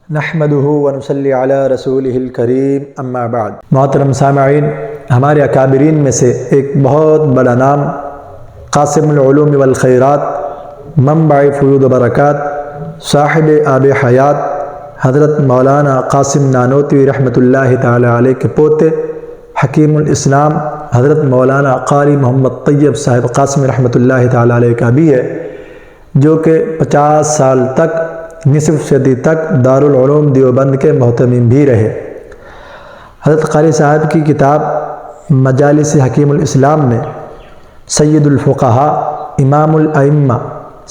نحمدہ ونصلی علی رسولہ الکریم اما بعد۔ محترم سامعین، ہمارے اکابرین میں سے ایک بہت بڑا نام قاسم العلوم والخیرات، منبع فیوض و برکات، صاحب آب حیات حضرت مولانا قاسم نانوتوی رحمۃ اللہ تعالی علیہ کے پوتے حکیم الاسلام حضرت مولانا قاری محمد طیب صاحب قاسم رحمۃ اللہ تعالی علیہ کا بھی ہے، جو کہ 50 سال تک نصف صدی تک دارالعلوم دیوبند کے محتمم بھی رہے۔ حضرت قاری صاحب کی کتاب مجالس حکیم الاسلام میں سید الفقہاء، امام الائمہ،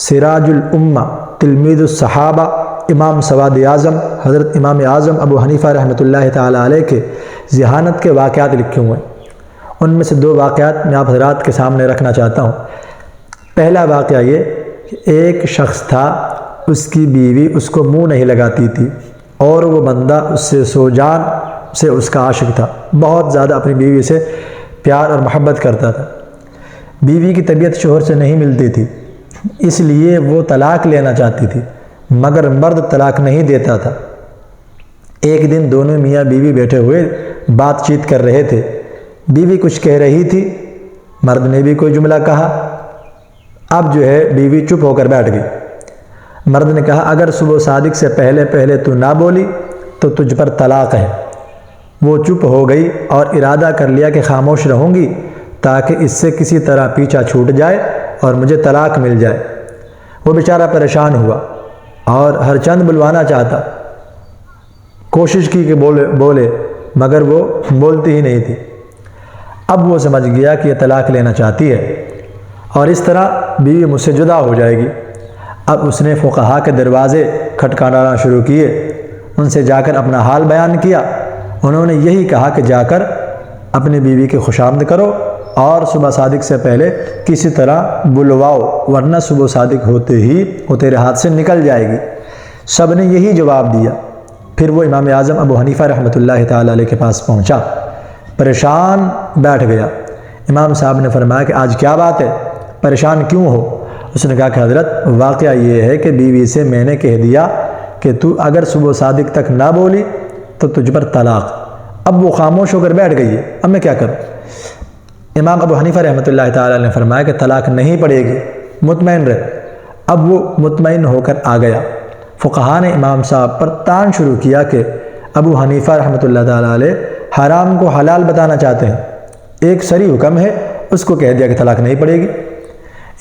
سراج الامہ، تلمید الصحابہ، امام سواد اعظم حضرت امام اعظم ابو حنیفہ رحمۃ اللہ تعالی علیہ کے ذہانت کے واقعات لکھے ہوئے ہیں۔ ان میں سے 2 واقعات میں آپ حضرات کے سامنے رکھنا چاہتا ہوں۔ پہلا واقعہ یہ کہ ایک شخص تھا، اس کی بیوی اس کو منہ نہیں لگاتی تھی، اور وہ بندہ اس سے سو جان سے اس کا عاشق تھا، بہت زیادہ اپنی بیوی سے پیار اور محبت کرتا تھا۔ بیوی کی طبیعت شوہر سے نہیں ملتی تھی، اس لیے وہ طلاق لینا چاہتی تھی، مگر مرد طلاق نہیں دیتا تھا۔ ایک دن دونوں میاں بیوی بیٹھے ہوئے بات چیت کر رہے تھے۔ بیوی کچھ کہہ رہی تھی، مرد نے بھی کوئی جملہ کہا۔ اب بیوی چپ ہو کر بیٹھ گئی۔ مرد نے کہا، اگر صبح صادق سے پہلے تو نہ بولی تو تجھ پر طلاق ہے۔ وہ چپ ہو گئی اور ارادہ کر لیا کہ خاموش رہوں گی تاکہ اس سے کسی طرح پیچھا چھوٹ جائے اور مجھے طلاق مل جائے۔ وہ بیچارہ پریشان ہوا اور ہر چند بلوانا چاہتا، کوشش کی کہ بولے مگر وہ بولتی ہی نہیں تھی۔ اب وہ سمجھ گیا کہ یہ طلاق لینا چاہتی ہے اور اس طرح بیوی مجھ سے جدا ہو جائے گی۔ اب اس نے فقہاء کے دروازے کھٹکھٹانا شروع کیے، ان سے جا کر اپنا حال بیان کیا۔ انہوں نے یہی کہا کہ جا کر اپنی بیوی کی خوشامد کرو اور صبح صادق سے پہلے کسی طرح بلواؤ، ورنہ صبح صادق ہوتے ہی وہ تیرے ہاتھ سے نکل جائے گی۔ سب نے یہی جواب دیا۔ پھر وہ امام اعظم ابو حنیفہ رحمۃ اللہ تعالی علیہ کے پاس پہنچا، پریشان بیٹھ گیا۔ امام صاحب نے فرمایا کہ آج کیا بات ہے، پریشان کیوں ہو؟ اس نے کہا کہ حضرت، واقعہ یہ ہے کہ بیوی سے میں نے کہہ دیا کہ تو اگر صبح صادق تک نہ بولی تو تجھ پر طلاق۔ اب وہ خاموش ہو کر بیٹھ گئی ہے، اب میں کیا کروں؟ امام ابو حنیفہ رحمۃ اللہ تعالی نے فرمایا کہ طلاق نہیں پڑے گی، مطمئن رہ۔ اب وہ مطمئن ہو کر آ گیا۔ فقہاء نے امام صاحب پر تان شروع کیا کہ ابو حنیفہ رحمۃ اللہ تعالی علیہ حرام کو حلال بتانا چاہتے ہیں، ایک صریح حکم ہے، اس کو کہہ دیا کہ طلاق نہیں پڑے گی۔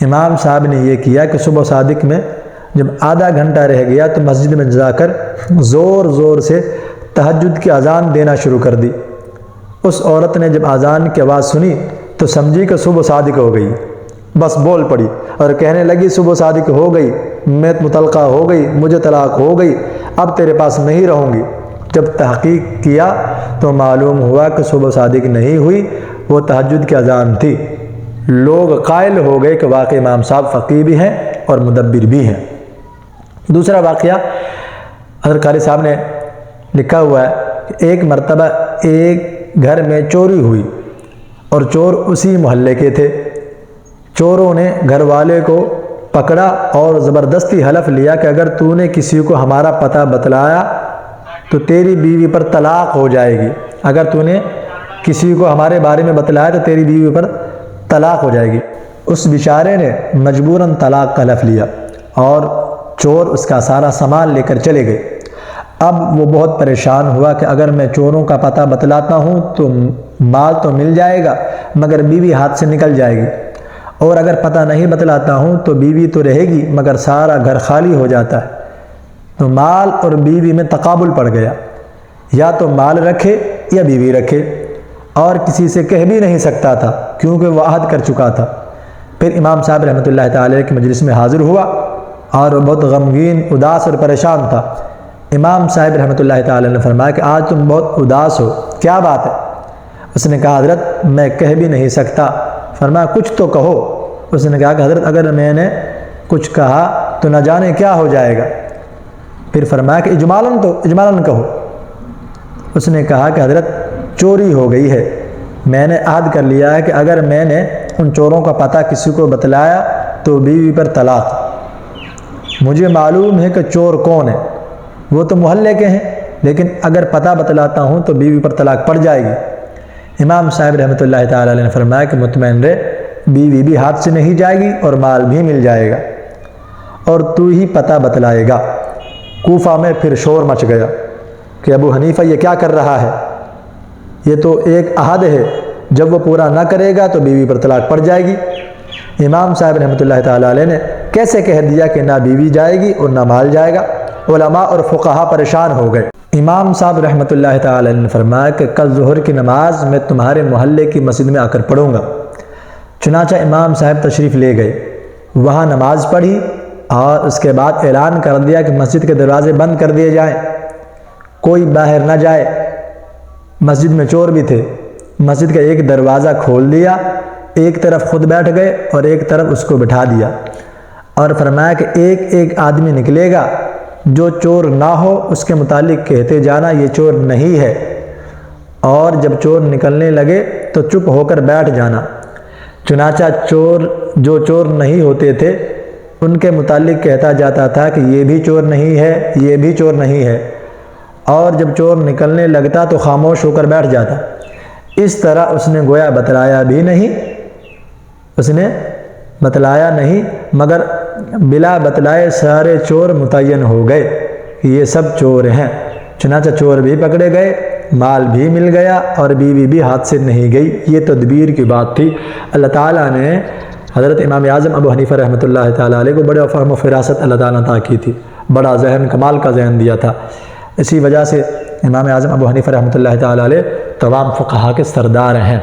امام صاحب نے یہ کیا کہ صبح صادق میں جب آدھا گھنٹہ رہ گیا تو مسجد میں جا کر زور سے تہجد کی اذان دینا شروع کر دی۔ اس عورت نے جب اذان کی آواز سنی تو سمجھی کہ صبح صادق ہو گئی، بس بول پڑی اور کہنے لگی، صبح صادق ہو گئی، میں مطلقہ ہو گئی، مجھے طلاق ہو گئی، اب تیرے پاس نہیں رہوں گی۔ جب تحقیق کیا تو معلوم ہوا کہ صبح صادق نہیں ہوئی، وہ تہجد کی اذان تھی۔ لوگ قائل ہو گئے کہ واقعی امام صاحب فقیہ بھی ہیں اور مدبر بھی ہیں۔ دوسرا واقعہ حضرت قاری صاحب نے لکھا ہوا ہے کہ ایک مرتبہ ایک گھر میں چوری ہوئی اور چور اسی محلے کے تھے۔ چوروں نے گھر والے کو پکڑا اور زبردستی حلف لیا کہ اگر تو نے کسی کو ہمارا پتہ بتلایا تو تیری بیوی پر طلاق ہو جائے گی، اگر تو نے کسی کو ہمارے بارے میں بتلایا تو تیری بیوی پر طلاق ہو جائے گی۔ اس بیچارے نے مجبوراً طلاق کا حلف لیا اور چور اس کا سارا سامان لے کر چلے گئے۔ اب وہ بہت پریشان ہوا کہ اگر میں چوروں کا پتہ بتلاتا ہوں تو مال تو مل جائے گا مگر بیوی ہاتھ سے نکل جائے گی، اور اگر پتہ نہیں بتلاتا ہوں تو بیوی تو رہے گی مگر سارا گھر خالی ہو جاتا ہے۔ تو مال اور بیوی میں تقابل پڑ گیا، یا تو مال رکھے یا بیوی رکھے، اور کسی سے کہہ بھی نہیں سکتا تھا کیونکہ وہ عہد کر چکا تھا۔ پھر امام صاحب رحمۃ اللہ تعالی کی مجلس میں حاضر ہوا اور وہ بہت غمگین، اداس اور پریشان تھا۔ امام صاحب رحمۃ اللہ تعالی نے فرمایا کہ آج تم بہت اداس ہو، کیا بات ہے؟ اس نے کہا، حضرت میں کہہ بھی نہیں سکتا۔ فرمایا کچھ تو کہو۔ اس نے کہا کہ حضرت اگر میں نے کچھ کہا تو نہ جانے کیا ہو جائے گا۔ پھر فرمایا کہ اجمالاً کہو۔ اس نے کہا کہ حضرت چوری ہو گئی ہے، میں نے عہد کر لیا ہے کہ اگر میں نے ان چوروں کا پتہ کسی کو بتلایا تو بیوی پر طلاق۔ مجھے معلوم ہے کہ چور کون ہے، وہ تو محلے کے ہیں، لیکن اگر پتہ بتلاتا ہوں تو بیوی پر طلاق پڑ جائے گی۔ امام صاحب رحمۃ اللہ تعالیٰ علیہ نے فرمایا کہ مطمئن رہ، بیوی بھی ہاتھ سے نہیں جائے گی اور مال بھی مل جائے گا، اور تو ہی پتہ بتلائے گا۔ کوفہ میں پھر شور مچ گیا کہ ابو حنیفہ یہ کیا کر رہا ہے، یہ تو ایک عہد ہے، جب وہ پورا نہ کرے گا تو بیوی پر طلاق پڑ جائے گی۔ امام صاحب رحمۃ اللہ تعالیٰ علیہ نے کیسے کہہ دیا کہ نہ بیوی جائے گی اور نہ مال جائے گا؟ علماء اور فقہا پریشان ہو گئے۔ امام صاحب رحمۃ اللہ تعالیٰ علیہ نے فرمایا کہ کل ظہر کی نماز میں تمہارے محلے کی مسجد میں آ کر پڑھوں گا۔ چنانچہ امام صاحب تشریف لے گئے، وہاں نماز پڑھی اور اس کے بعد اعلان کر دیا کہ مسجد کے دروازے بند کر دیے جائیں، کوئی باہر نہ جائے۔ مسجد میں چور بھی تھے، مسجد کا ایک دروازہ کھول دیا، ایک طرف خود بیٹھ گئے اور ایک طرف اس کو بٹھا دیا، اور فرمایا کہ ایک ایک آدمی نکلے گا، جو چور نہ ہو اس کے متعلق کہتے جانا یہ چور نہیں ہے، اور جب چور نکلنے لگے تو چپ ہو کر بیٹھ جانا۔ چنانچہ جو چور نہیں ہوتے تھے ان کے متعلق کہتا جاتا تھا کہ یہ بھی چور نہیں ہے، یہ بھی چور نہیں ہے، اور جب چور نکلنے لگتا تو خاموش ہو کر بیٹھ جاتا۔ اس طرح اس نے گویا بتلایا بھی نہیں، اس نے بتلایا نہیں، مگر بلا بتلائے سارے چور متعین ہو گئے کہ یہ سب چور ہیں۔ چنانچہ چور بھی پکڑے گئے، مال بھی مل گیا، اور بیوی بھی ہاتھ سے نہیں گئی۔ یہ تدبیر کی بات تھی۔ اللہ تعالیٰ نے حضرت امام اعظم ابو حنیفہ رحمۃ اللہ تعالیٰ علیہ کو بڑے فہم و فراست اللہ تعالیٰ نے عطا کی تھی، بڑا ذہن، کمال کا ذہن دیا تھا۔ اسی وجہ سے امام اعظم ابو حنیفہ رحمۃ اللہ تعالیٰ علیہ تمام فقہا کے سردار ہیں۔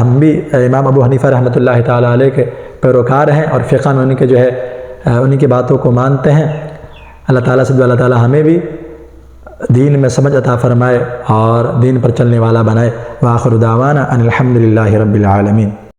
ہم بھی امام ابو حنیفہ رحمۃ اللہ تعالیٰ علیہ کے پیروکار ہیں، اور فقہ میں ان کے جو ہے انہی کی باتوں کو مانتے ہیں۔ اللہ تعالیٰ سے اللہ تعالیٰ ہمیں بھی دین میں سمجھ عطا فرمائے اور دین پر چلنے والا بنائے۔ وآخر دعوانا ان الحمد للہ رب العالمین۔